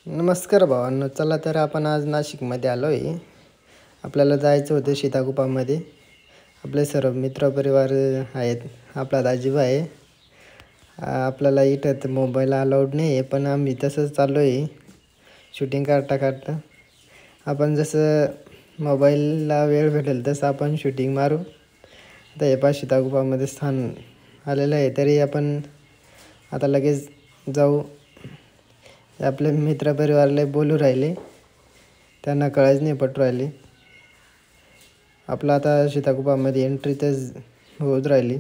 नमस्कार भावांनो, चला तर आपण आज नाशिकमध्ये आलो आहे. आपल्याला जायचं होतं सीतागुफामध्ये. आपले सर्व मित्रपरिवार आहेत. आपला दाजीबा आहे. आपल्याला इथं तर मोबाईल अलाउड नाही आहे, पण आम्ही तसंच चाललो आहे शूटिंग काढता काढता. आपण जसं मोबाईलला वेळ भेटेल तसं आपण शूटिंग मारू. आता हे पहा सीतागुफामध्ये स्थान आलेलं आहे, तरी आपण आता लगेच जाऊ. आपले मित्रपरिवारले बोलू राहिले, त्यांना कळायच नाही पटू राहिले. आपलं आता सीतागुफामध्ये एंट्री तर होत राहिली.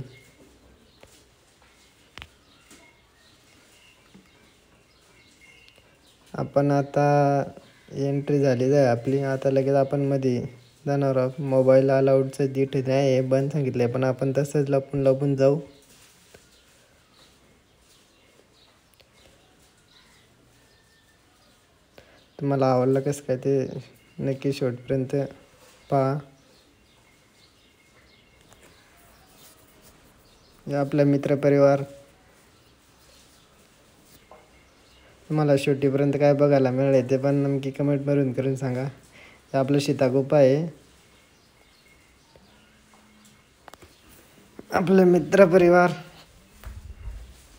आपण आता एंट्री झाली आहे आपली. आता लगेच आपण मध्ये जाणार आहोत. मोबाईल अलाउडचं तिथे नाही आहे, बंद सांगितलं आहे, पण आपण तसंच लपून लपून जाऊ. तुम्हाला आवडलं कसं काय ते नक्की शेवटपर्यंत पहा. आपला मित्रपरिवार. तुम्हाला शेवटीपर्यंत काय बघायला मिळाले ते पण नक्की कमेंटमधून करून सांगा. हे आपलं सीतागुफा आहे. आपले मित्रपरिवार.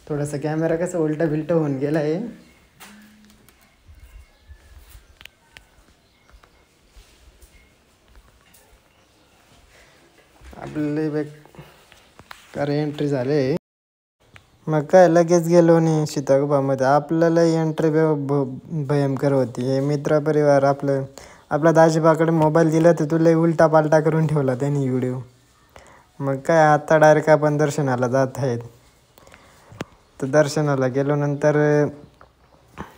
थोडासा कॅमेरा कसं उलटा बिलटा होऊन गेला आहे. आपले बेकार एंट्री झाले. मग काय लगेच गेलो नाही सीतागुफामध्ये. आपल्याला एंट्री भयंकर होती. हे मित्रपरिवार आपल्या दाजीबाकडे मोबाईल दिला तर तुला उलटा पालटा करून ठेवला त्यांनी व्हिडिओ. मग काय आता डायरेक्ट आपण दर्शनाला जात आहेत. तर दर्शनाला गेलो नंतर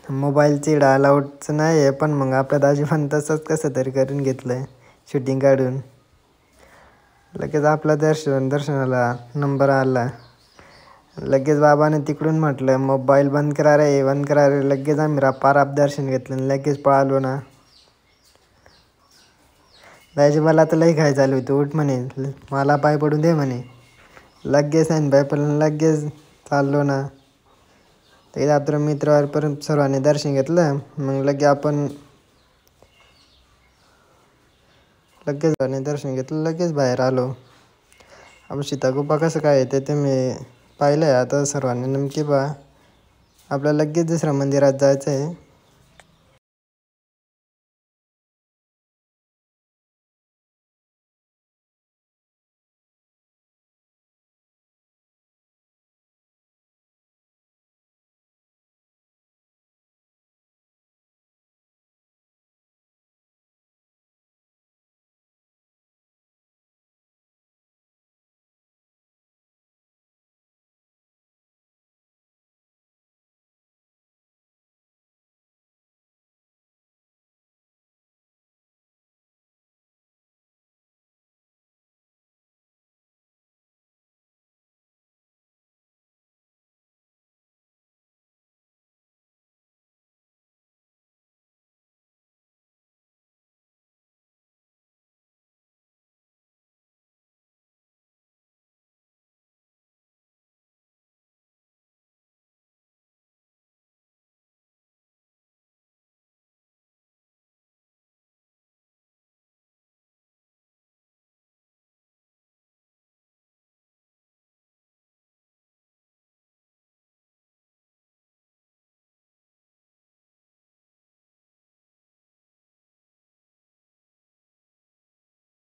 मोबाईलची अलाउडचं नाही आहे, पण मग आपल्या दाजीबानं तसंच कसं तरी करून घेतलं आहे शूटिंग काढून. लगेच आपला दर्शनाला नंबर आला. लगेच बाबाने तिकडून म्हटलं मोबाईल बंद करा रे, बंद करा रे. लगेच आम्ही पाराप दर्शन घेतलं आणि लगेच पळालो ना. दाजीबाला तर लई काय चालू होतं. उठ म्हणे, मला पाय पडून दे म्हणे. लगेच आहे पाय पडून लगेच चाललो ना. ते रात्र मित्रावर परत सर्वांनी दर्शन घेतलं. मग लगेच दर्शन घेतलं, लगेच बाहेर आलो. आपण सीतागुफा कसं काय आहे ते तुम्ही पाहिलं आहे. आता सर्वांनी नक्की पहा. आपल्याला लगेच दुसऱ्या मंदिरात जायचं आहे.